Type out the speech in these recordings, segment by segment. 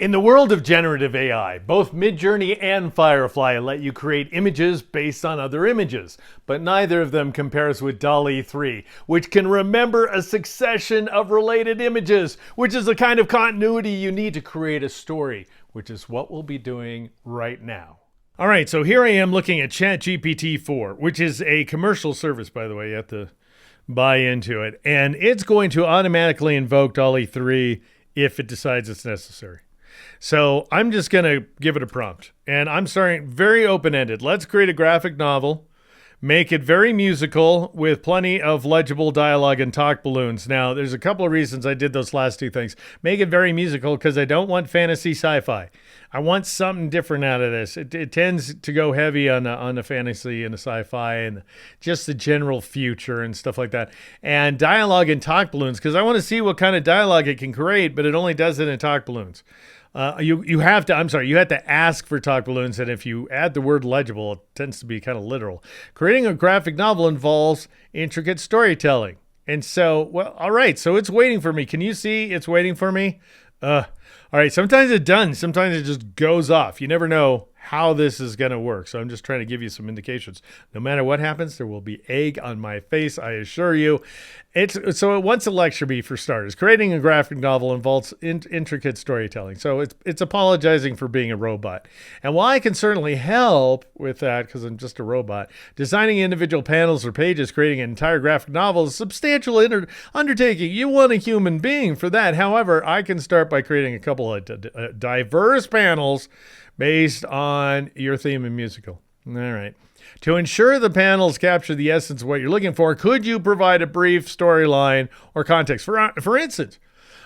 In the world of generative AI, both Midjourney and Firefly let you create images based on other images, but neither of them compares with Dall 3, which can remember a succession of related images, which is the kind of continuity you need to create a story, which is what we'll be doing right now. All right, so here I am looking at ChatGPT 4, which is a commercial service, by the way. You have to buy into it, and it's going to automatically invoke Dall 3 if it decides it's necessary. So I'm just going to give it a prompt, and I'm starting very open-ended. Let's create a graphic novel, make it very musical with plenty of legible dialogue and talk balloons. Now, there's a couple of reasons I did those last two things. Make it very musical because I don't want fantasy sci-fi. I want something different out of this. It tends to go heavy on the fantasy and the sci-fi and just the general future and stuff like that. And dialogue and talk balloons because I want to see what kind of dialogue it can create, but it only does it in talk balloons. You have to ask for talk balloons, and if you add the word legible, it tends to be kind of literal. Creating a graphic novel involves intricate storytelling. And so, well, all right, so it's waiting for me. Can you see it's waiting for me? All right, sometimes it does. Sometimes it just goes off. You never know how this is going to work. So I'm just trying to give you some indications. No matter what happens, there will be egg on my face, I assure you. So it wants a lecture me for starters. Creating a graphic novel involves intricate storytelling. So it's apologizing for being a robot. And while I can certainly help with that because I'm just a robot, designing individual panels or pages, creating an entire graphic novel is a substantial undertaking. You want a human being for that. However, I can start by creating a couple of diverse panels based on your theme and musical. All right. To ensure the panels capture the essence of what you're looking for, could you provide a brief storyline or context? For instance,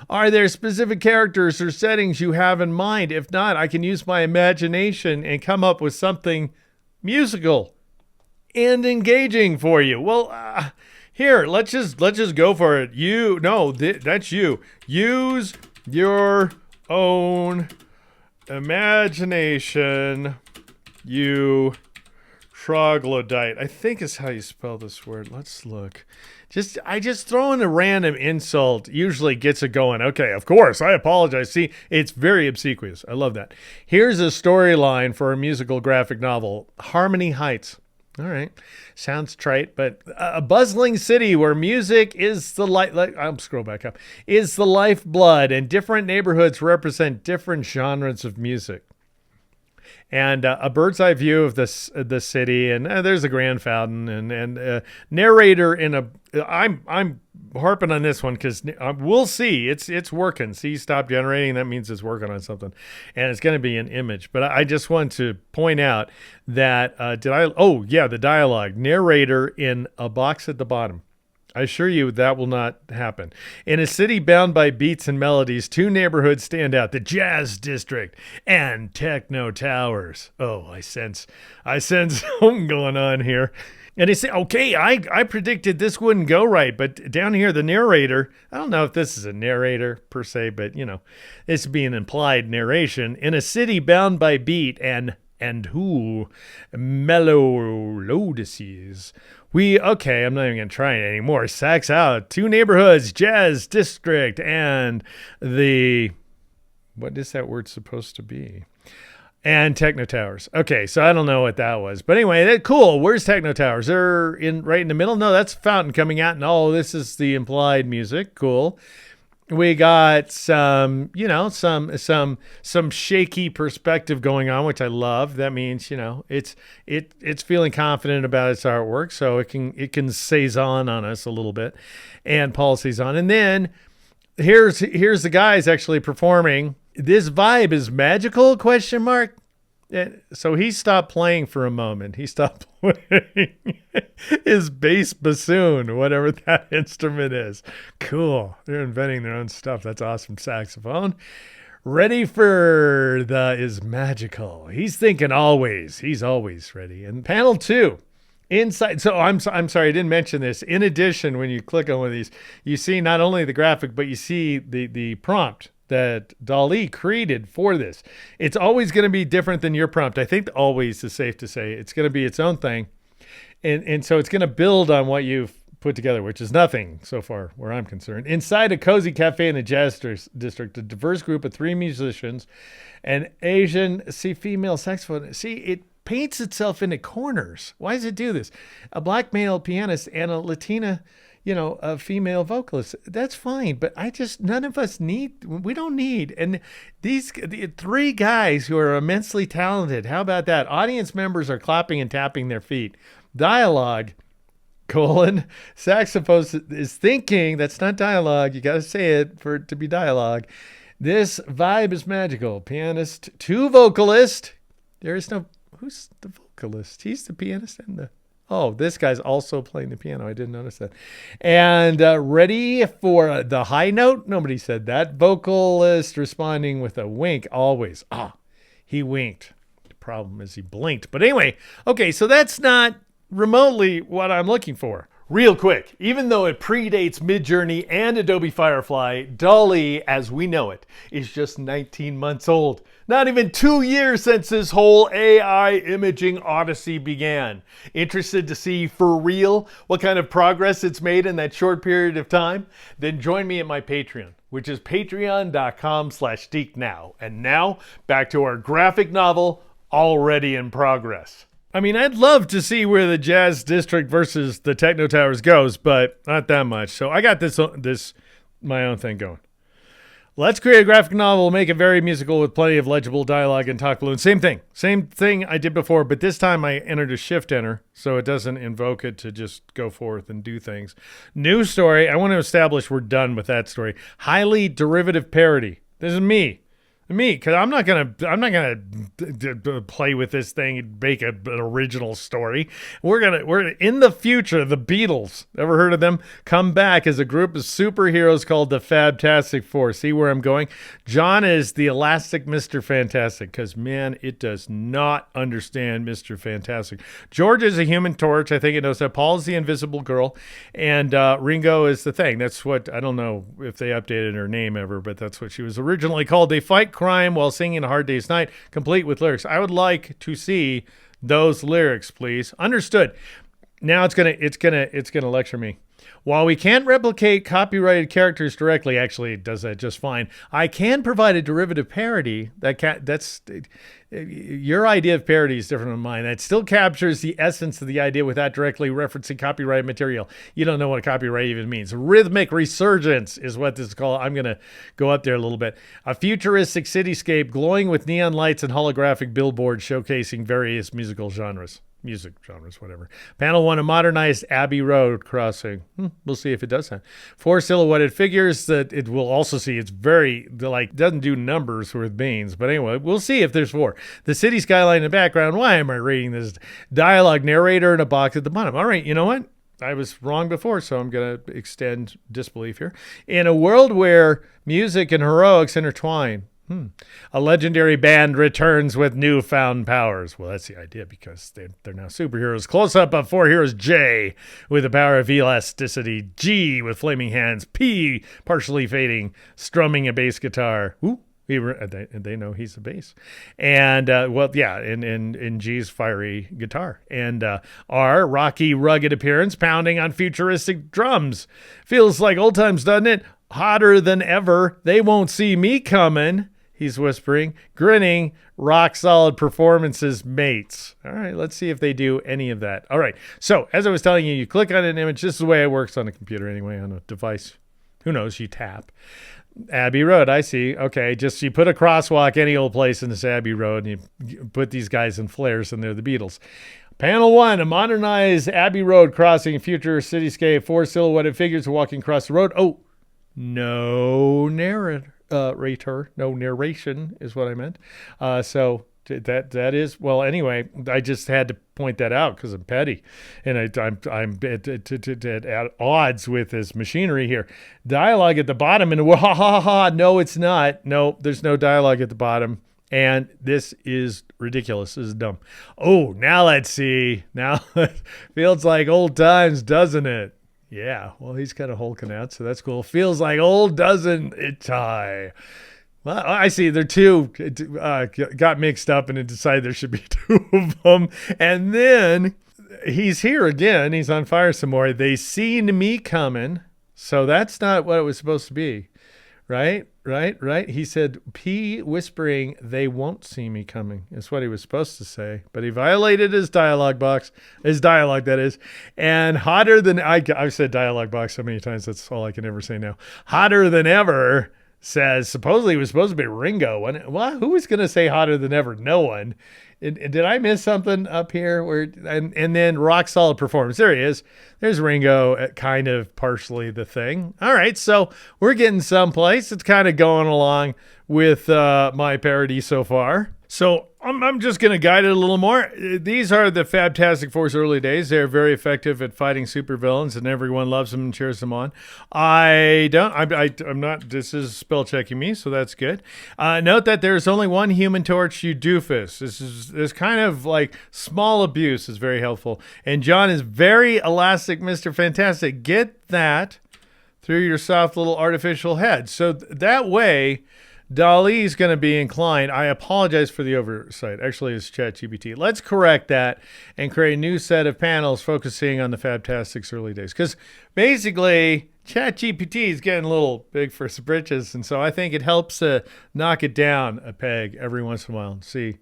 are there specific characters or settings you have in mind? If not, I can use my imagination and come up with something musical and engaging for you. Well, here, let's just go for it. That's you. Use your own imagination, you troglodyte. I think is how you spell this word. Let's look. I just throw in a random insult usually gets it going. Okay, of course, I apologize. See, it's very obsequious. I love that. Here's a storyline for a musical graphic novel, Harmony Heights. All right. Sounds trite, but a bustling city where music is the I'll scroll back up. Is the lifeblood, and different neighborhoods represent different genres of music. And a bird's eye view of the city, and there's a grand fountain, and narrator in a. I'm harping on this one because we'll see. It's working. See, stop generating. That means it's working on something, and it's going to be an image. But I just want to point out that the dialogue narrator in a box at the bottom. I assure you that will not happen. In a city bound by beats and melodies, two neighborhoods stand out, the Jazz District and Techno Towers. Oh, I sense something going on here. And they say, okay, I predicted this wouldn't go right, but down here, the narrator, I don't know if this is a narrator per se, but, it's being implied narration. In a city bound by beat and melodies. I'm not even going to try it anymore. Sax out. Two neighborhoods, Jazz District, and what is that word supposed to be? And Techno Towers. Okay, so I don't know what that was. But anyway, that's cool. Where's Techno Towers? They're right in the middle? No, that's Fountain coming out. And this is the implied music. Cool. We got some shaky perspective going on, which I love. That means, it's feeling confident about its artwork, so it can saison on us a little bit, and Paul Cezanne. And then here's the guys actually performing. This vibe is magical? ? So he stopped playing for a moment. He stopped playing his bass bassoon, whatever that instrument is. Cool. They're inventing their own stuff. That's awesome. Saxophone. Ready for is magical. He's thinking always. He's always ready. And panel 2. Inside. So I'm sorry, I didn't mention this. In addition, when you click on one of these, you see not only the graphic, but you see the prompt that Dall created for this. It's always going to be different than your prompt. I think always is safe to say. It's going to be its own thing. And so it's going to build on what you've put together, which is nothing so far where I'm concerned. Inside a cozy cafe in the Jazz District, a diverse group of 3 musicians, an Asian female saxophone. See, it paints itself into corners. Why does it do this? A black male pianist and a Latina, a female vocalist. That's fine, but none of us we don't need. And the 3 guys who are immensely talented, how about that? Audience members are clapping and tapping their feet. Dialogue, saxophone is thinking. That's not dialogue. You got to say it for it to be dialogue. This vibe is magical. Pianist, 2 vocalists. Who's the vocalist? He's the pianist and this guy's also playing the piano. I didn't notice that. And ready for the high note? Nobody said that. Vocalist responding with a wink always. He winked. The problem is he blinked. But anyway, okay, so that's not remotely what I'm looking for. Real quick, even though it predates Midjourney and Adobe Firefly, Dall, as we know it, is just 19 months old. Not even 2 years since this whole AI imaging odyssey began. Interested to see for real what kind of progress it's made in that short period of time? Then join me at my Patreon, which is patreon.com/deeknow. And now, back to our graphic novel, already in progress. I mean, I'd love to see where the Jazz District versus the Techno Towers goes, but not that much. So I got this my own thing going. Let's create a graphic novel, make it very musical with plenty of legible dialogue and talk balloons. Same thing I did before, but this time I entered a shift enter, so it doesn't invoke it to just go forth and do things. New story. I want to establish we're done with that story. Highly derivative parody. This is me, because I'm not gonna play with this thing and make an original story. We're in the future. The Beatles, ever heard of them? Come back as a group of superheroes called the Fabtastic Four. See where I'm going? John is the elastic Mr. Fantastic, because man, it does not understand Mr. Fantastic. George is a Human Torch. I think it knows that. Paul's the Invisible Girl, and Ringo is the Thing. That's what, I don't know if they updated her name ever, but that's what she was originally called. They fight crime while singing A Hard Day's Night, complete with lyrics. I would like to see those lyrics, please. Understood. Now it's gonna lecture me. While we can't replicate copyrighted characters directly, actually it does that just fine. I can provide a derivative parody that's your idea of parody is different than mine. That still captures the essence of the idea without directly referencing copyright material. You don't know what copyright even means. Rhythmic resurgence is what this is called. I'm going to go up there a little bit. A futuristic cityscape glowing with neon lights and holographic billboards showcasing various music genres, whatever. Panel 1, a modernized Abbey Road crossing. We'll see if it does that. 4 silhouetted figures that it will also see. It's very, doesn't do numbers with beans. But anyway, we'll see if there's 4. The city skyline in the background. Why am I reading this? Dialogue narrator in a box at the bottom. All right, you know what? I was wrong before, so I'm going to extend disbelief here. In a world where music and heroics intertwine, a legendary band returns with newfound powers. Well, that's the idea, because they're now superheroes. Close-up of 4 heroes. J with the power of elasticity. G with flaming hands. P partially fading, strumming a bass guitar. They know he's the bass. And, in G's fiery guitar. And R, rocky, rugged appearance, pounding on futuristic drums. Feels like old times, doesn't it? Hotter than ever. They won't see me coming. He's whispering, grinning, rock solid performances, mates. All right, let's see if they do any of that. All right, so as I was telling you, you click on an image. This is the way it works on a computer anyway, on a device. Who knows? You tap. Abbey Road, I see. Okay, just you put a crosswalk any old place in this Abbey Road, and you put these guys in flares, and they're the Beatles. Panel 1, a modernized Abbey Road crossing, future cityscape. 4 silhouetted figures walking across the road. Oh, no narrator. No narration is what I meant. So that is, well, anyway, I just had to point that out because I'm petty, and I'm at odds with this machinery here. Dialogue at the bottom, and ha ha ha. No, it's not. No, there's no dialogue at the bottom. And this is ridiculous. This is dumb. Oh, now let's see. Now it feels like old times, doesn't it? Yeah, well, he's kind of hulking out, so that's cool. Feels like old, doesn't it, Ty? Well, I see. They're 2 got mixed up, and it decided there should be 2 of them. And then he's here again. He's on fire some more. They seen me coming. So that's not what it was supposed to be. Right. He said, P whispering, they won't see me coming. Is what he was supposed to say. But he violated his dialogue, that is. And hotter than, I've said dialogue box so many times, that's all I can ever say now. Hotter than ever says, supposedly it was supposed to be Ringo. Well, who was going to say hotter than ever? No one. Did I miss something up here? And then rock solid performance. There he is. There's Ringo, kind of partially the thing. All right, so we're getting someplace. It's kind of going along with my parody so far. So I'm just going to guide it a little more. These are the Fabtastic Four's early days. They're very effective at fighting supervillains, and everyone loves them and cheers them on. I'm not, this is spell checking me, so that's good. Note that there's only one Human Torch, you doofus. This kind of like small abuse is very helpful. And John is very elastic, Mr. Fantastic. Get that through your soft little artificial head. So that way, Dall-E's going to be inclined. I apologize for the oversight. Actually, it's ChatGPT. Let's correct that and create a new set of panels focusing on the Fabtastic's early days. Because basically, ChatGPT is getting a little big for its britches, and so I think it helps knock it down a peg every once in a while. See,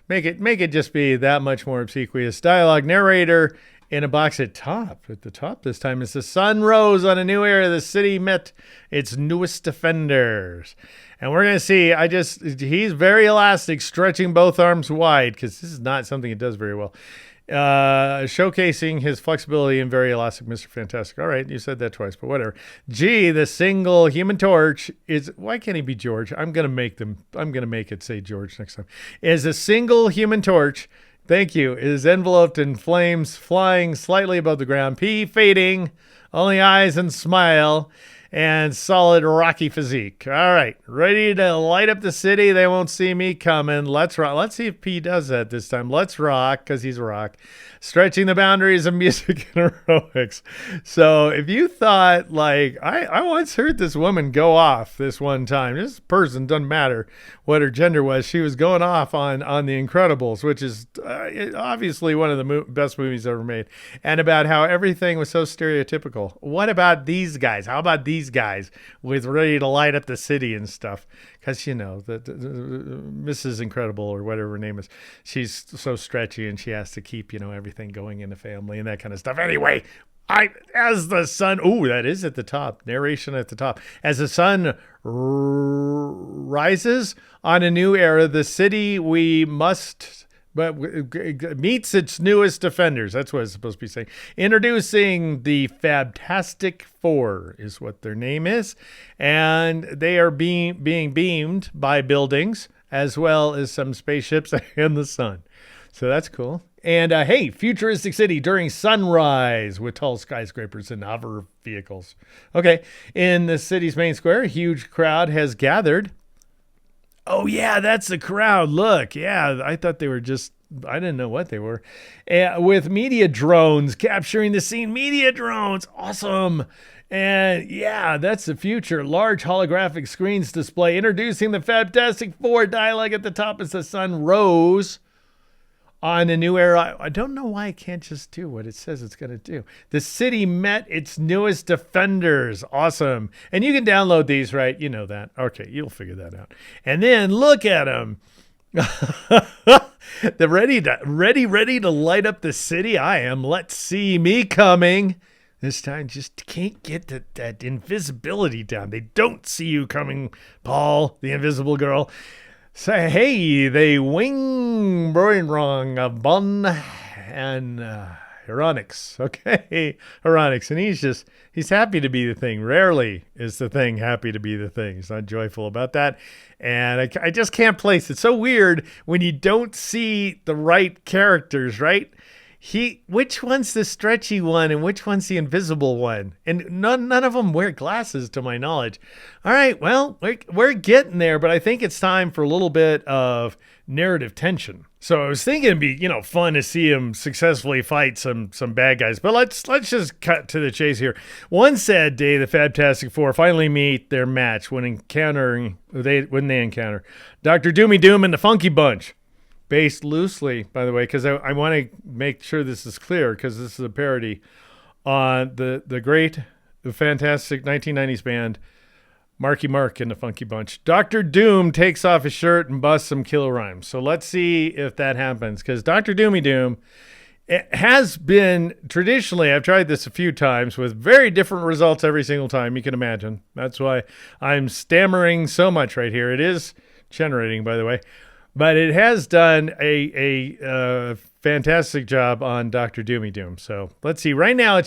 make it just be that much more obsequious. Dialogue narrator in a box at the top this time is the sun rose on a new era. The city met its newest defenders. And we're going to see, he's very elastic, stretching both arms wide, because this is not something it does very well. Showcasing his flexibility and very elastic, Mr. Fantastic. All right, you said that twice, but whatever. G, the single Human Torch is, why can't he be George? I'm going to make it say George next time. Is a single Human Torch, thank you, is enveloped in flames flying slightly above the ground. P, fading, only eyes and smile. And solid rocky physique. All right, ready to light up the city. They won't see me coming. Let's rock. Let's see if P does that this time. Let's rock, because he's rock. Stretching the boundaries of music and heroics. So if you thought, like, I once heard this woman go off this one time. This person, doesn't matter what her gender was. She was going off on The Incredibles, which is obviously one of the best movies ever made. And about how everything was so stereotypical. What about these guys? How about these guys with ready to light up the city and stuff? Because, you know, the Mrs. Incredible or whatever her name is, she's so stretchy and she has to keep, you know, everything going in the family and that kind of stuff. Anyway, as the sun, that is at the top, narration at the top. As the sun rises on a new era, the city meets its newest defenders. That's what it's supposed to be saying. Introducing the Fabtastic Four is what their name is. And they are being beamed by buildings as well as some spaceships and the sun. So that's cool. And hey, futuristic city during sunrise with tall skyscrapers and hover vehicles. Okay, in the city's main square, a huge crowd has gathered. Oh, yeah, that's the crowd. Look, yeah, I thought they were I didn't know what they were. With media drones capturing the scene. Media drones, awesome. And yeah, that's the future. Large holographic screens display introducing the Fabtastic Four. Dialogue at the top as the sun rose on a new era. I don't know why I can't just do what it says it's going to do. The city met its newest defenders. Awesome. And you can download these, right? You know that. Okay, you'll figure that out. And then look at them. They're ready to light up the city. I am. Let's see me coming. This time just can't get that invisibility down. They don't see you coming, Paul, the invisible girl. Say, hey, they wing wrong a bun and Ironics. Okay, Ironics. And he's happy to be the thing. Rarely is the thing happy to be the thing. He's not joyful about that. And I just can't place it. It's so weird when you don't see the right characters, right? Which one's the stretchy one and which one's the invisible one? And none of them wear glasses to my knowledge. All right, well, we're getting there, but I think it's time for a little bit of narrative tension. So I was thinking it'd be, fun to see him successfully fight some bad guys. But let's just cut to the chase here. One sad day, the Fabtastic Four finally meet their match when they encounter Dr. Doomy Doom and the Funky Bunch. based loosely, by the way, because I want to make sure this is clear, because this is a parody on the great, the fantastic 1990s band Marky Mark and the Funky Bunch. Dr. Doom takes off his shirt and busts some killer rhymes. So let's see if that happens, because Dr. Doomy Doom, it has been traditionally, I've tried this a few times with very different results every single time, you can imagine. That's why I'm stammering so much right here. It is generating, by the way, but it has done a fantastic job on Dr. Doomy Doom. So let's see. Right now,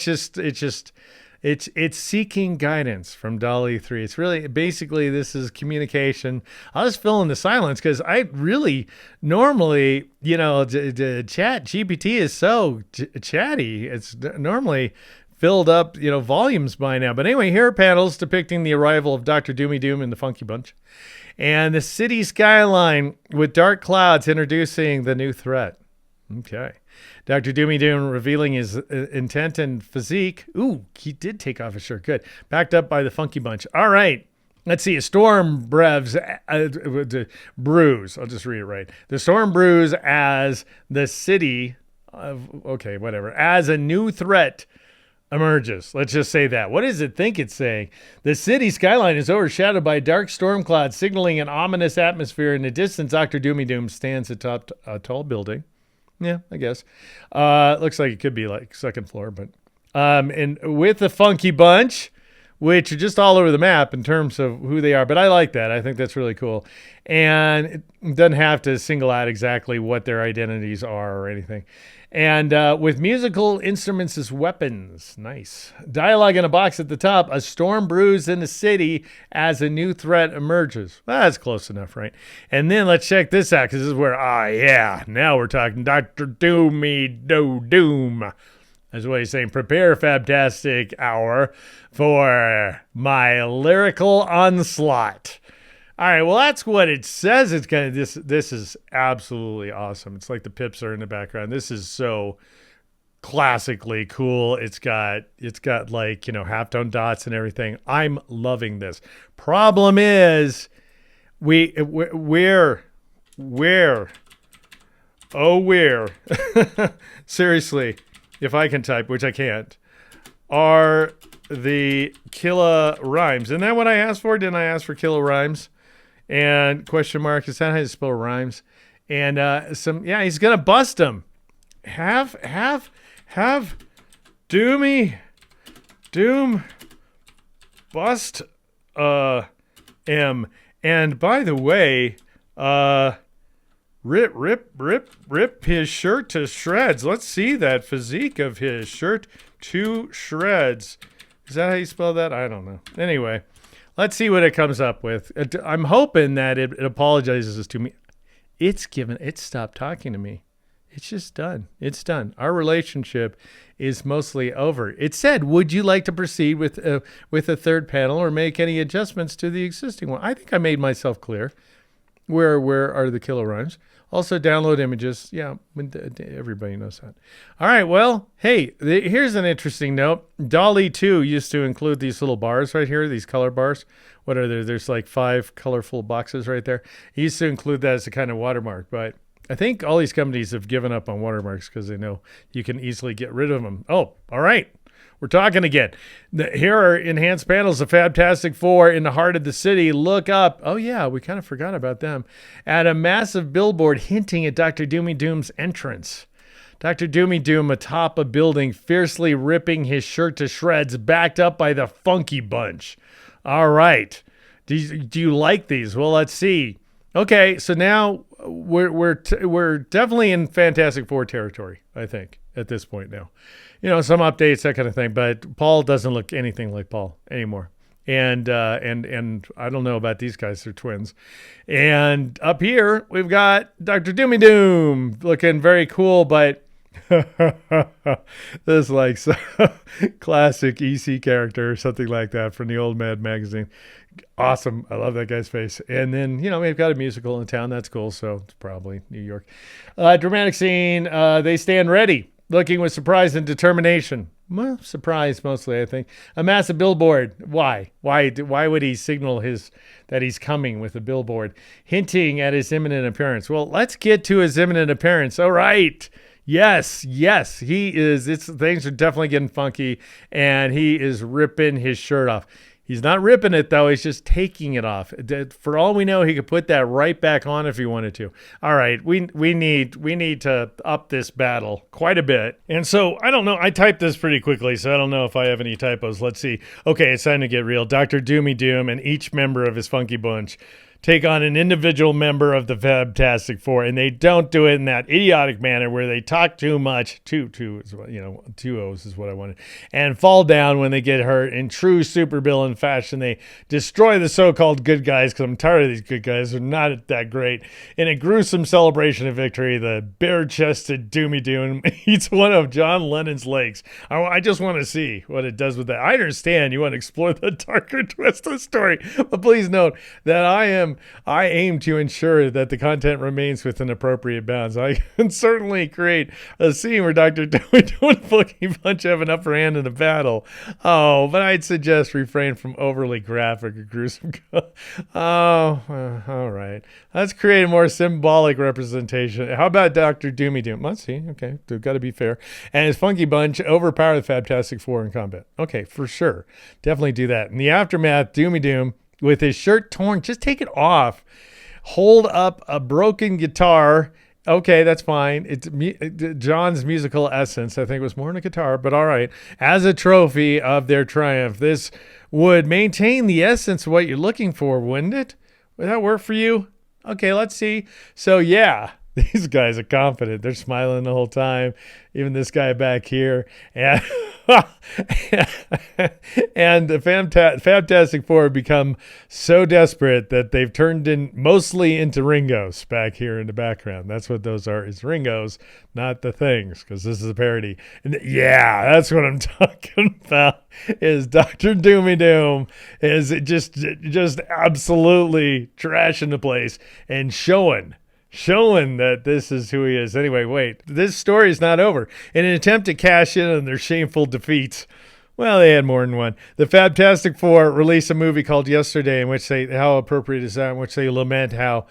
it's seeking guidance from Dall 3. It's really, basically, this is communication. I'll just fill in the silence, because I really normally, ChatGPT is so chatty. It's normally filled up, volumes by now. But anyway, here are panels depicting the arrival of Dr. Doomy Doom and the Funky Bunch, and the city skyline with dark clouds introducing the new threat. Okay. Dr. Doomy Doom revealing his intent and physique. Ooh, he did take off his shirt. Good. Backed up by the Funky Bunch. All right. Let's see. A storm brews. I'll just read it right. The storm brews as the city. As a new threat emerges. Let's just say that. What does it think it's saying? The city skyline is overshadowed by dark storm clouds, signaling an ominous atmosphere. In the distance, Dr. Doomy Doom stands atop a tall building. Yeah, I guess. Looks like it could be like second floor, but and with the Funky Bunch, which are just all over the map in terms of who they are. But I like that. I think that's really cool. And it doesn't have to single out exactly what their identities are or anything. And with musical instruments as weapons. Nice. Dialogue in a box at the top. A storm brews in the city as a new threat emerges. Well, that's close enough, right? And then let's check this out, because this is where, now we're talking Dr. Doomy Doom. That's what he's saying. Prepare, Fabtastic Hour, for my lyrical onslaught. All right, well, that's what it says. It's kind of this is absolutely awesome. It's like the pips are in the background. This is so classically cool. It's got like, halftone dots and everything. I'm loving this. Problem is, where seriously, if I can type, which I can't, are the killer rhymes. Isn't that what I asked for? Didn't I ask for killer rhymes? And question mark, is that how you spell rhymes? And he's gonna bust them. Have Doom bust M. And by the way, rip his shirt to shreds. Let's see that physique of his shirt to shreds. Is that how you spell that? I don't know. Anyway, let's see what it comes up with. I'm hoping that it apologizes to me. It stopped talking to me. It's just done. It's done. Our relationship is mostly over. It said, would you like to proceed with a third panel or make any adjustments to the existing one? I think I made myself clear. Where are the killer rhymes? Also, download images. Yeah, everybody knows that. All right, well, hey, here's an interesting note. Dall 2 used to include these little bars right here, these color bars. What are there? There's like 5 colorful boxes right there. He used to include that as a kind of watermark, but I think all these companies have given up on watermarks because they know you can easily get rid of them. Oh, all right. We're talking again. Here are enhanced panels of Fabtastic 4 in the heart of the city. Look up. Oh, yeah, we kind of forgot about them. At a massive billboard hinting at Dr. Doomy Doom's entrance. Dr. Doomy Doom atop a building, fiercely ripping his shirt to shreds, backed up by the Funky Bunch. All right. Do you like these? Well, let's see. Okay, so now we're definitely in Fantastic Four territory, I think, at this point now. Some updates, that kind of thing, but Paul doesn't look anything like Paul anymore. And I don't know about these guys, they're twins. And up here, we've got Dr. Doomy Doom looking very cool, but this is like some classic EC character or something like that from the old Mad magazine. Awesome. I love that guy's face. And then, we've got a musical in town. That's cool. So it's probably New York. Dramatic scene. They stand ready, looking with surprise and determination. Well, surprise mostly, I think. A massive billboard. Why? Why would he signal that he's coming with a billboard, hinting at his imminent appearance? Well, let's get to his imminent appearance. All right. Yes, he is. Things are definitely getting funky, and he is ripping his shirt off. He's not ripping it, though. He's just taking it off. For all we know, he could put that right back on if he wanted to. All right, we need to up this battle quite a bit. And so, I don't know. I typed this pretty quickly, so I don't know if I have any typos. Let's see. Okay, it's time to get real. Dr. Doomy Doom and each member of his funky bunch take on an individual member of the Fabtastic Four, and they don't do it in that idiotic manner where they talk too much, two O's is what I wanted, and fall down when they get hurt. In true supervillain fashion, they destroy the so-called good guys, because I'm tired of these good guys. They're not that great. In a gruesome celebration of victory, the bare-chested Doomy Doom eats one of John Lennon's legs. I just want to see what it does with that. I understand you want to explore the darker twist of the story, but please note that I aim to ensure that the content remains within appropriate bounds. I can certainly create a scene where Dr. Doomy and Funky Punch have an upper hand in a battle. Oh, but I'd suggest refrain from overly graphic or gruesome. All right. Let's create a more symbolic representation. How about Dr. Doomy Doom? Let's see. Okay, we've got to be fair. And his Funky Bunch overpower the Fabtastic Four in combat. Okay, for sure. Definitely do that. In the aftermath, Doomy Doom, with his shirt torn, just take it off. Hold up a broken guitar. Okay, that's fine. It's John's musical essence. I think it was more than a guitar, but all right. As a trophy of their triumph, this would maintain the essence of what you're looking for, wouldn't it? Would that work for you? Okay, let's see. So yeah, these guys are confident. They're smiling the whole time. Even this guy back here. And and the Fabtastic Four become so desperate that they've turned mostly into Ringos back here in the background. That's what those are, is Ringos, not the things, because this is a parody. And yeah, that's what I'm talking about, is Dr. Doomy Doom is just absolutely trashing the place and showing that this is who he is. Anyway, wait, this story is not over. In an attempt to cash in on their shameful defeats, well, they had more than one. The Fabtastic Four released a movie called Yesterday, in which how appropriate is that, in which they lament how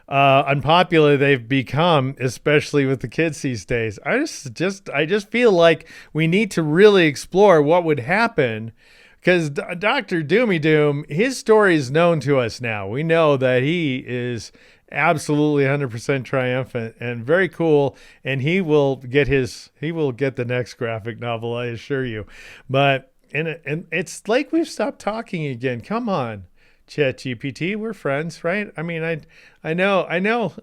unpopular they've become, especially with the kids these days. I just feel like we need to really explore what would happen, because Dr. Doomy Doom, his story is known to us now. We know that he is absolutely 100% triumphant and very cool, and he will get the next graphic novel, I assure you. But and it's like we've stopped talking again. Come on, ChatGPT, we're friends, right? I mean, I know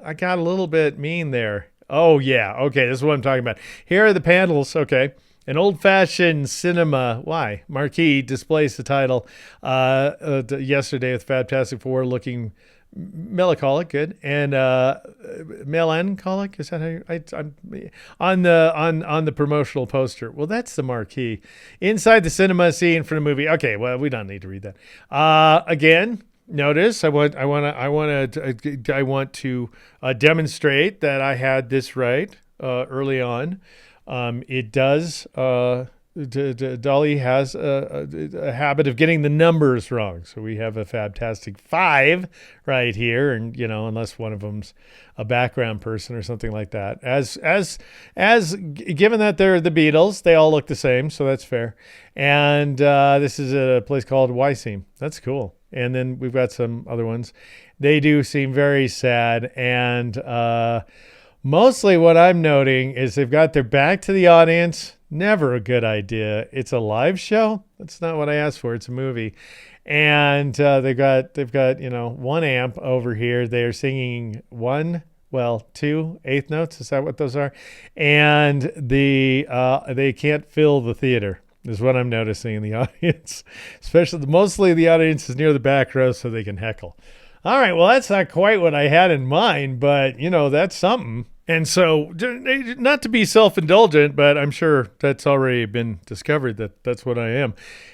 I got a little bit mean there. Oh yeah, okay, this is what I'm talking about. Here are the panels. Okay. An old-fashioned cinema marquee displays the title Yesterday with Fabtastic Four looking melancholic, good, and melancholic, is that how I'm on the promotional poster. Well, that's the marquee inside the cinema scene for the movie. Okay, well, we don't need to read that again. Notice I want to demonstrate that I had this right early on. It does. Dolly has a habit of getting the numbers wrong. So we have a Fabtastic 5 right here, and unless one of them's a background person or something like that. As given that they're the Beatles, they all look the same, so that's fair. And this is a place called Wyseam. That's cool. And then we've got some other ones. They do seem very sad, and mostly what I'm noting is they've got their back to the audience. Never a good idea. It's a live show. That's not what I asked for. It's a movie. And they've got one amp over here. They're singing two eighth notes. Is that what those are? And they can't fill the theater, is what I'm noticing in the audience. Mostly the audience is near the back row so they can heckle. All right, well, that's not quite what I had in mind, but, that's something. And so, not to be self-indulgent, but I'm sure that's already been discovered that that's what I am.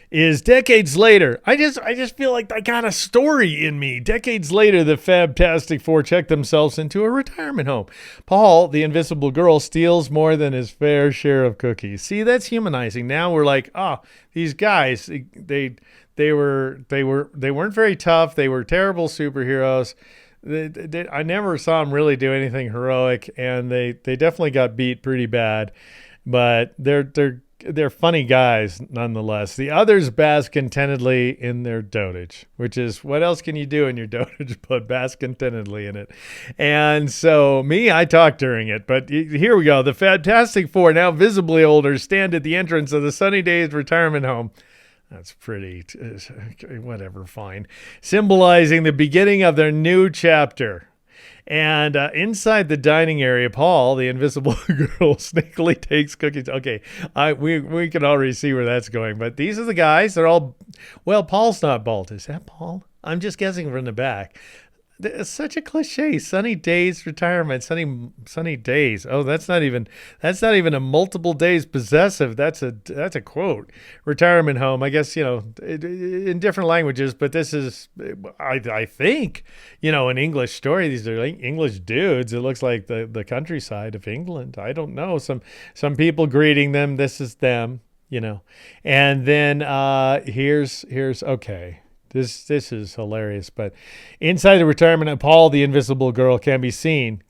Is decades later, I just feel like I got a story in me. Decades later, the Fabtastic Four check themselves into a retirement home. Paul, the invisible girl, steals more than his fair share of cookies. See, that's humanizing. Now we're like, oh, these guys, they weren't very tough. They were terrible superheroes. I never saw them really do anything heroic, and they definitely got beat pretty bad. But they're funny guys nonetheless. The others bask contentedly in their dotage, which is, what else can you do in your dotage but bask contentedly in it? And so I talk during it. But here we go. The Fantastic Four, now visibly older, stand at the entrance of the Sunny Days retirement home. That's pretty, whatever, fine. Symbolizing the beginning of their new chapter. And inside the dining area, Paul, the invisible girl, sneakily takes cookies. Okay, we can already see where that's going. But these are the guys. They're all, well, Paul's not bald. Is that Paul? I'm just guessing from the back. It's such a cliche. Sunny days retirement. Sunny days. Oh, that's not even a multiple days possessive. That's a quote. Retirement home. I guess, in different languages, but this is, I think, an English story. These are like English dudes. It looks like the countryside of England. I don't know. Some people greeting them. This is them. And then here's okay. This is hilarious. But inside the retirement of Paul, the invisible girl can be seen.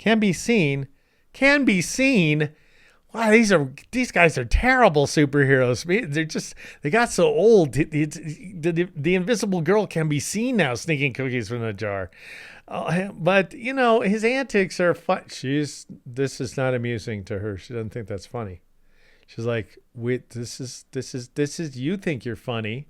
Wow, these guys are terrible superheroes. They got so old. The invisible girl can be seen now sneaking cookies from the jar. But his antics are fun. This is not amusing to her. She doesn't think that's funny. She's like, wait, this is you think you're funny,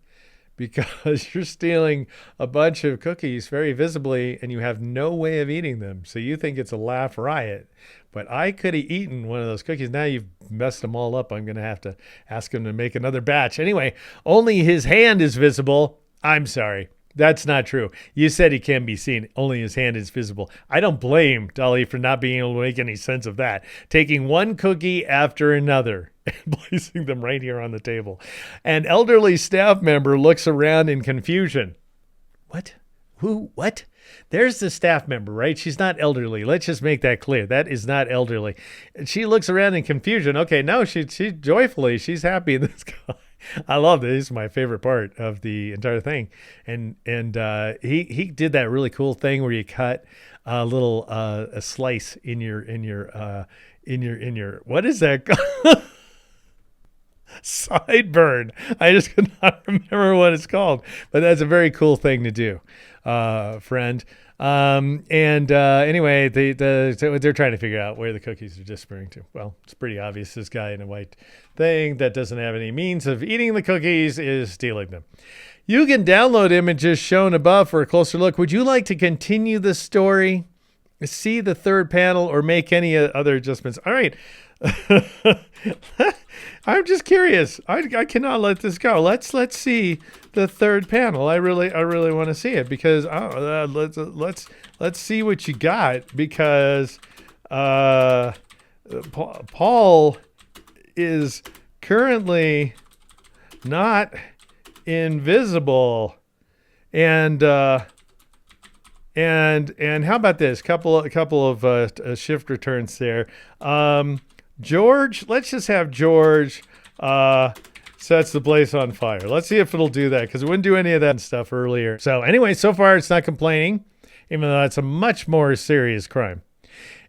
because you're stealing a bunch of cookies very visibly and you have no way of eating them. So you think it's a laugh riot. But I could have eaten one of those cookies. Now you've messed them all up. I'm going to have to ask him to make another batch. Anyway, only his hand is visible. I'm sorry. That's not true. You said he can be seen. Only his hand is visible. I don't blame Dolly for not being able to make any sense of that. Taking one cookie after another and placing them right here on the table. An elderly staff member looks around in confusion. What? Who? What? There's the staff member, right? She's not elderly. Let's just make that clear. That is not elderly. She looks around in confusion. Okay, no, she's joyfully. She's happy in this guy. I love this. This is my favorite part of the entire thing. And he did that really cool thing where you cut a little a slice in your what is that called? Sideburn. I just could not remember what it's called, but that's a very cool thing to do, friend. Anyway, they're trying to figure out where the cookies are disappearing to. Well, it's pretty obvious. This guy in a white thing that doesn't have any means of eating the cookies is stealing them. You can download images shown above for a closer look. Would you like to continue the story, see the third panel, or make any other adjustments? All right. I'm just curious. I cannot let this go. Let's see the third panel. I really want to see it, because let's see what you got, because Paul is currently not invisible, and how about this? Couple of shift returns there. George, let's just have George sets the place on fire. Let's see if it'll do that, because it wouldn't do any of that stuff earlier. So anyway, so far it's not complaining, even though it's a much more serious crime.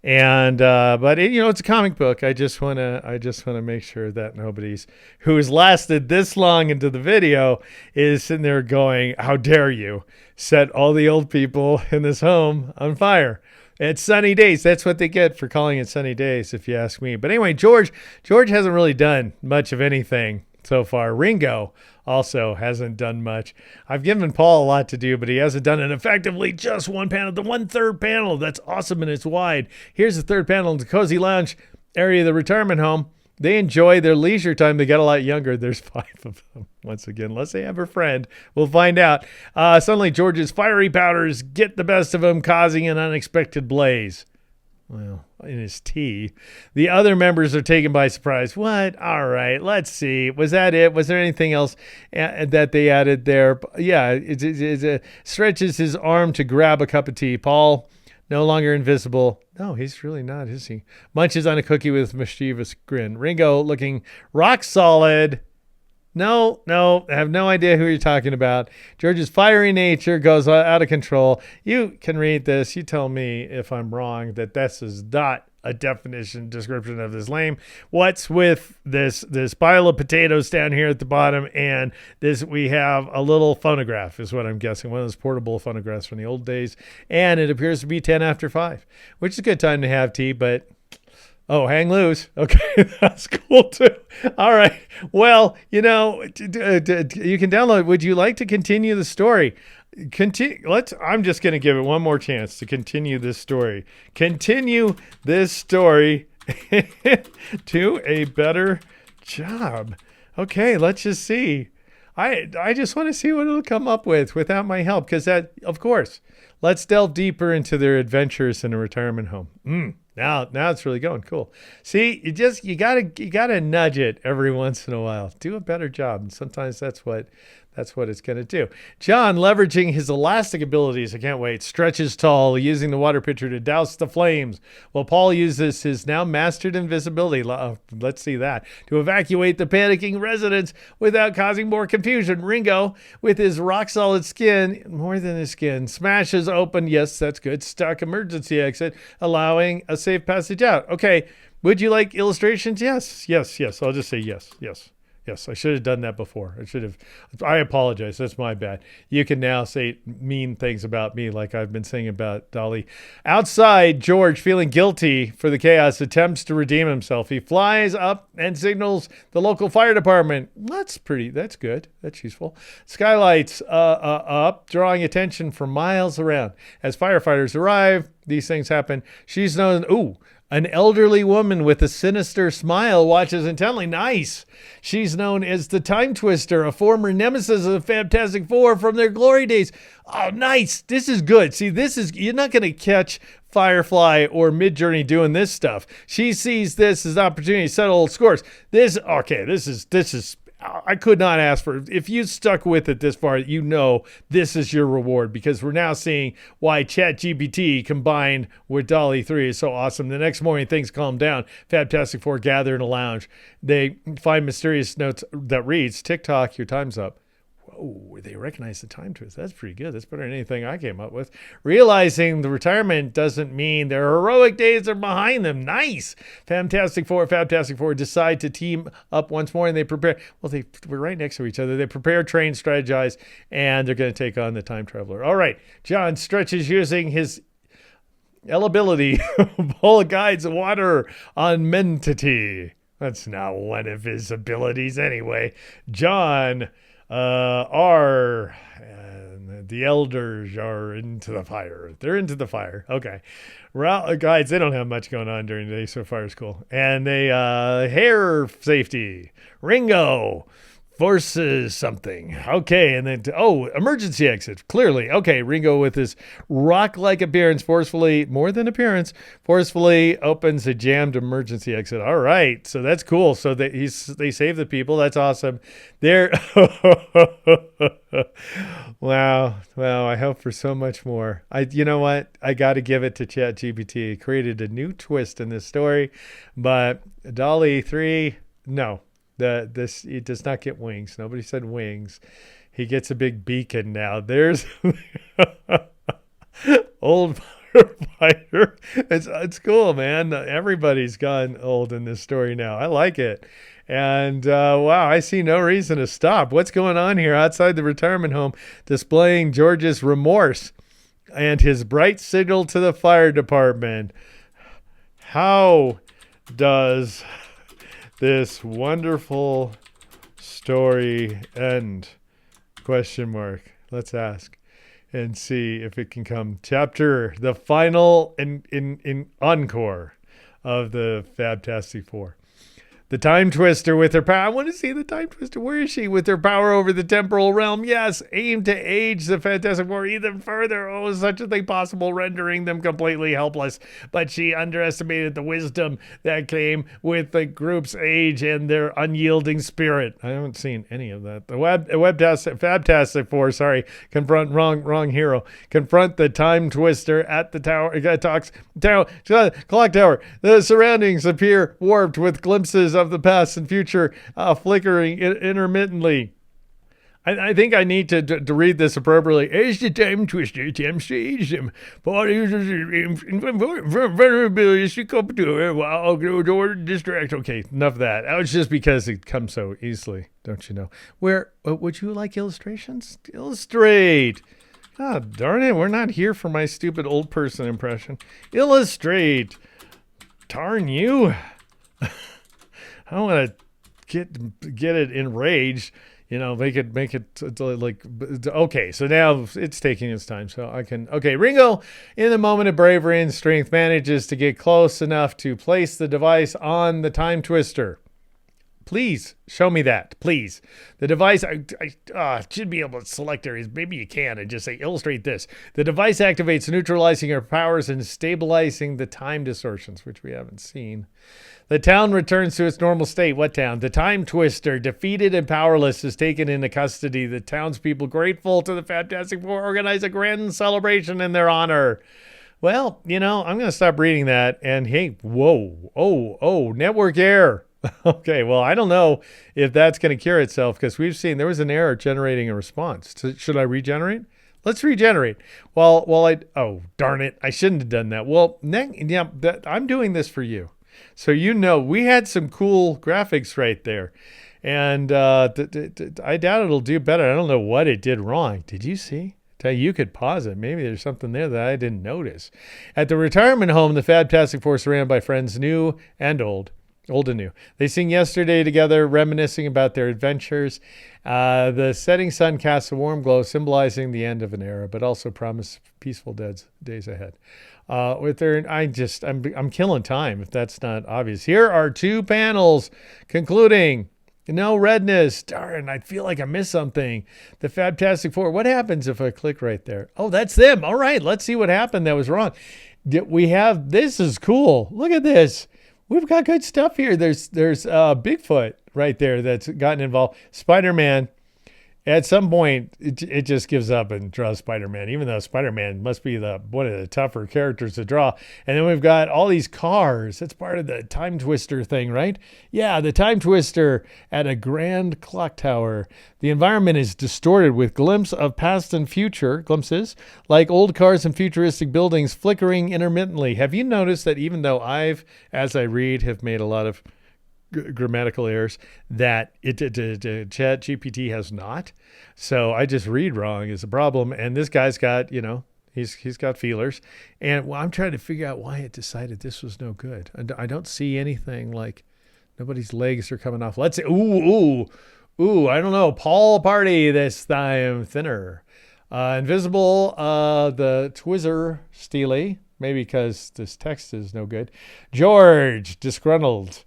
And but it's a comic book. I just want to make sure that nobody's who's lasted this long into the video is sitting there going, "How dare you set all the old people in this home on fire?" It's Sunny Days. That's what they get for calling it Sunny Days, if you ask me. But anyway, George hasn't really done much of anything so far. Ringo also hasn't done much. I've given Paul a lot to do, but he hasn't done it effectively. Just one panel, the third panel. That's awesome, and it's wide. Here's the third panel in the cozy lounge area of the retirement home. They enjoy their leisure time. They got a lot younger. There's 5 of them. Once again, unless they have a friend. We'll find out. Suddenly, George's fiery powders get the best of him, causing an unexpected blaze. Well, in his tea. The other members are taken by surprise. What? All right, let's see. Was that it? Was there anything else that they added there? Yeah, it stretches his arm to grab a cup of tea. Paul, no longer invisible. No, he's really not, is he? Munches on a cookie with a mischievous grin. Ringo looking rock solid. No, I have no idea who you're talking about. George's fiery nature goes out of control. You can read this. You tell me if I'm wrong that this is not a description of this lame. What's with this pile of potatoes down here at the bottom, and this we have a little phonograph is what I'm guessing, one of those portable phonographs from the old days, and it appears to be 10 after 5, which is a good time to have tea, but oh, hang loose. Okay, that's cool too. All right. Well, you can download. Would you like to continue the story? I'm just going to give it one more chance to continue this story. Continue this story to a better job. Okay, let's just see. I just want to see what it'll come up with without my help, because that, of course, let's delve deeper into their adventures in a retirement home. Now it's really going cool. See, you gotta nudge it every once in a while. Do a better job, and sometimes that's what it's going to do. John, leveraging his elastic abilities, I can't wait, stretches tall, using the water pitcher to douse the flames, while Paul uses his now mastered invisibility, let's see that, to evacuate the panicking residents without causing more confusion. Ringo, with his rock-solid skin, more than his skin, smashes open, yes, that's good, stuck emergency exit, allowing a safe passage out. Okay, would you like illustrations? Yes. I'll just say yes. Yes, I should have done that before. I apologize. That's my bad. You can now say mean things about me like I've been saying about Dolly. Outside, George, feeling guilty for the chaos, attempts to redeem himself. He flies up and signals the local fire department. That's good. That's useful. Skylights up, drawing attention from miles around. As firefighters arrive, these things happen. She's known, an elderly woman with a sinister smile watches intently. Nice. She's known as the Time Twister, a former nemesis of the Fabtastic Four from their glory days. Oh, nice. This is good. See, you're not going to catch Firefly or Midjourney doing this stuff. She sees this as an opportunity to settle old scores. This is I could not ask for it. If you stuck with it this far, this is your reward, because we're now seeing why ChatGPT combined with DALL-E 3 is so awesome. The next morning, things calm down. Fabtastic Four gather in a lounge. They find mysterious notes that reads, "TikTok, your time's up." Whoa, they recognize the time twist. That's pretty good. That's better than anything I came up with. Realizing the retirement doesn't mean their heroic days are behind them. Nice. Fabtastic Four decide to team up once more, and they prepare. Well, we're right next to each other. They prepare, train, strategize, and they're going to take on the time traveler. All right. John stretches using his ability Paul guides water on Mentity. That's not one of his abilities anyway. John... the elders are into the fire. They're into the fire. Okay. Guys, they don't have much going on during the day, so fire's cool. And they, hair safety. Ringo forces something. Okay. And then, emergency exit. Clearly. Okay. Ringo, with his rock-like appearance, forcefully opens a jammed emergency exit. All right. So that's cool. So they save the people. That's awesome. Wow. I hope for so much more. You know what? I got to give it to ChatGPT. It created a new twist in this story, but DALL-E 3, no. It does not get wings. Nobody said wings. He gets a big beacon now. There's old firefighter. It's cool, man. Everybody's gone old in this story now. I like it. And wow, I see no reason to stop. What's going on here outside the retirement home, displaying George's remorse and his bright signal to the fire department? How does this wonderful story end? Let's ask and see if it can come. The final in encore of the Fabtastic Four. The Time Twister with her power. I want to see the Time Twister. Where is she? With her power over the temporal realm. Yes, aim to age the Fantastic Four even further. Oh, is such a thing possible, rendering them completely helpless. But she underestimated the wisdom that came with the group's age and their unyielding spirit. I haven't seen any of that. The Fabtastic Four, confront wrong hero. Confront the Time Twister at the tower. Clock tower. The surroundings appear warped with glimpses of the past and future flickering intermittently. I think I need to read this appropriately. As the Time Twister attempts to age them, vulnerabilities to come to her while or distract. Okay, enough of that. That was just because it comes so easily, don't you know? Where would you like illustrations? Illustrate. Ah, darn it, we're not here for my stupid old person impression. Illustrate. Darn you. I don't want to get it enraged, make it like, okay, so now it's taking its time, so I can, okay, Ringo, in the moment of bravery and strength, manages to get close enough to place the device on the Time Twister. Please show me that, please. The device, I should be able to select areas. Maybe you can and just say, illustrate this. The device activates, neutralizing her powers and stabilizing the time distortions, which we haven't seen. The town returns to its normal state. What town? The Time Twister, defeated and powerless, is taken into custody. The townspeople, grateful to the Fantastic Four, organize a grand celebration in their honor. Well, I'm going to stop reading that. And hey, whoa, network error. Okay, well, I don't know if that's going to cure itself because we've seen there was an error generating a response. So should I regenerate? Let's regenerate. Oh, darn it. I shouldn't have done that. Well, I'm doing this for you. So we had some cool graphics right there. And I doubt it'll do better. I don't know what it did wrong. Did you see? You could pause it. Maybe there's something there that I didn't notice. At the retirement home, the Fabtastic Four, surrounded by friends new and old and new. They sing Yesterday together, reminiscing about their adventures. The setting sun casts a warm glow, symbolizing the end of an era, but also promise peaceful days ahead. I'm killing time if that's not obvious. Here are two panels concluding. No redness. Darn, I feel like I missed something. The Fabtastic Four. What happens if I click right there? Oh, that's them. All right, let's see what happened that was wrong. This is cool. Look at this. We've got good stuff here. There's Bigfoot right there that's gotten involved. Spider-Man. At some point, it just gives up and draws Spider-Man, even though Spider-Man must be one of the tougher characters to draw. And then we've got all these cars. That's part of the Time Twister thing, right? Yeah, the Time Twister at a grand clock tower. The environment is distorted with glimpses of past and future, like old cars and futuristic buildings flickering intermittently. Have you noticed that even though as I read, have made a lot of grammatical errors that ChatGPT has not. So I just read wrong is a problem. And this guy's got, he's got feelers. And I'm trying to figure out why it decided this was no good. And I don't see anything like nobody's legs are coming off. Let's say, ooh, I don't know. Paul Party this time thinner. Invisible, the Twizzer Steely, maybe because this text is no good. George, disgruntled.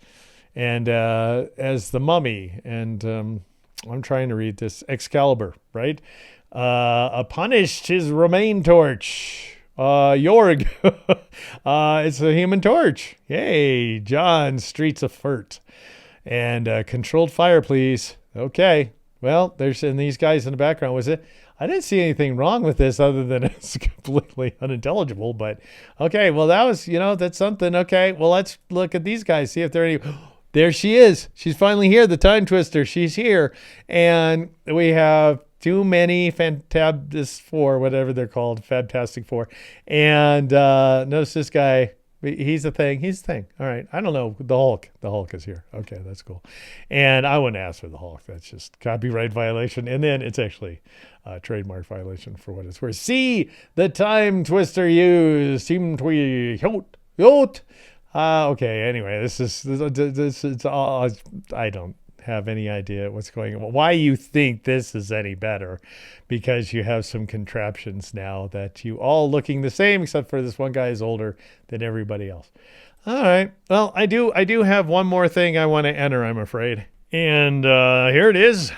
And as the Mummy, and I'm trying to read this, Excalibur, right? Punished his remain torch. Jorg, it's a Human Torch. Yay, John, Streets of Furt. And controlled fire, please. Okay, well, and these guys in the background, was it? I didn't see anything wrong with this other than it's completely unintelligible, but okay, well, that was, that's something. Okay, well, let's look at these guys, see if they're any... There she is. She's finally here. The Time Twister. She's here. And we have too many Fantabs Four, whatever they're called, Fabtastic Four. And notice this guy. He's a thing. All right. I don't know. The Hulk. The Hulk is here. Okay, that's cool. And I wouldn't ask for the Hulk. That's just copyright violation. And then it's actually a trademark violation for what it's worth. See the Time Twister used. Team Tweet. Yot. Okay, anyway, this is all, I don't have any idea what's going on. Why you think this is any better, because you have some contraptions now that you all looking the same, except for this one guy is older than everybody else. All right. Well, I do have one more thing I want to enter, I'm afraid. And here it is.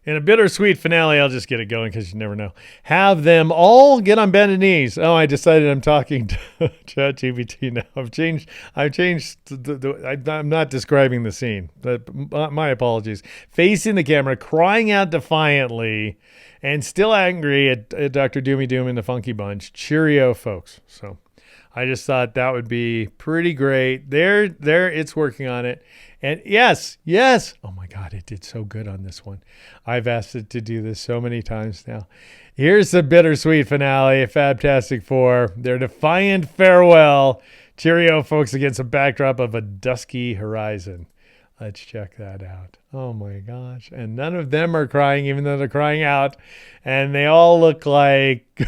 In a bittersweet finale, I'll just get it going because you never know. Have them all get on bended knees. Oh, I decided I'm talking to ChatGPT now. I've changed. I'm not describing the scene. But my apologies. Facing the camera, crying out defiantly, and still angry at Dr. Doomy Doom and the Funky Bunch. Cheerio, folks. So I just thought that would be pretty great. There, it's working on it. And yes. Oh my God, it did so good on this one. I've asked it to do this so many times now. Here's the bittersweet finale of Fabtastic 4. Their defiant farewell. Cheerio, folks, against a backdrop of a dusky horizon. Let's check that out. Oh my gosh. And none of them are crying, even though they're crying out. And they all look like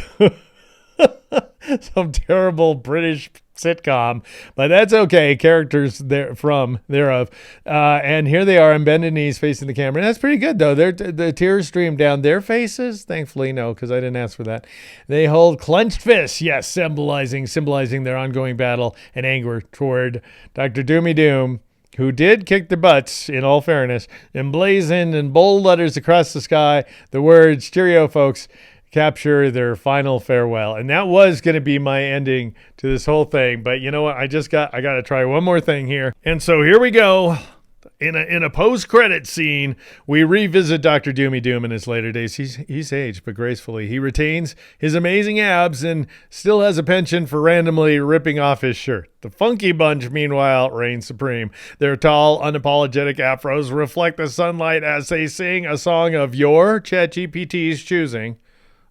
some terrible British sitcom, but that's okay. Characters thereof. And here they are on bended knees facing the camera. And that's pretty good, though. The tears stream down their faces. Thankfully, no, because I didn't ask for that. They hold clenched fists, yes, symbolizing their ongoing battle and anger toward Dr. Doomy Doom, who did kick their butts, in all fairness, emblazoned in bold letters across the sky the words, cheerio, folks, capture their final farewell. And that was going to be my ending to this whole thing. But you know what? I got to try one more thing here. And so here we go. In a post-credit scene, we revisit Dr. Doomy Doom in his later days. He's aged, but gracefully. He retains his amazing abs and still has a penchant for randomly ripping off his shirt. The Funky Bunch, meanwhile, reigns supreme. Their tall, unapologetic afros reflect the sunlight as they sing a song of your ChatGPT's choosing.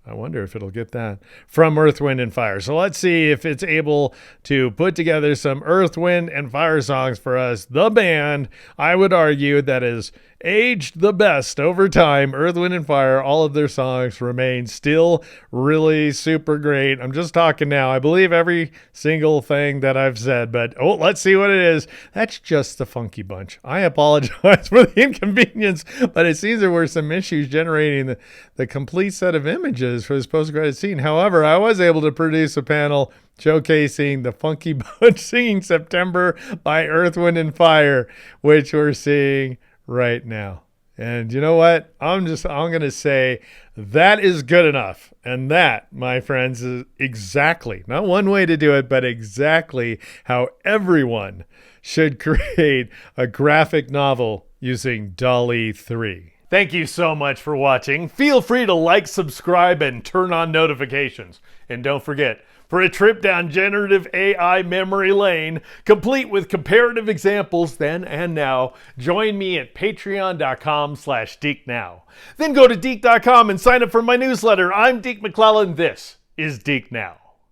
I wonder if it'll get that from Earth, Wind, and Fire. So let's see if it's able to put together some Earth, Wind, and Fire songs for us. The band, I would argue, that is aged the best over time. Earth, Wind, and Fire, all of their songs remain still really super great. I'm just talking now. I believe every single thing that I've said, but let's see what it is. That's just the Funky Bunch. I apologize for the inconvenience, but it seems there were some issues generating the complete set of images for this post-credit scene. However, I was able to produce a panel showcasing the Funky Bunch singing September by Earth, Wind, and Fire, which we're seeing right now. And you know what? I'm going to say that is good enough. And that, my friends, is exactly, not one way to do it, but exactly how everyone should create a graphic novel using Dall 3. Thank you so much for watching. Feel free to like, subscribe, and turn on notifications. And don't forget, for a trip down generative AI memory lane, complete with comparative examples then and now, join me at patreon.com/DeekNow. Then go to Deek.com and sign up for my newsletter. I'm Deke McClellan. This is Deek Now.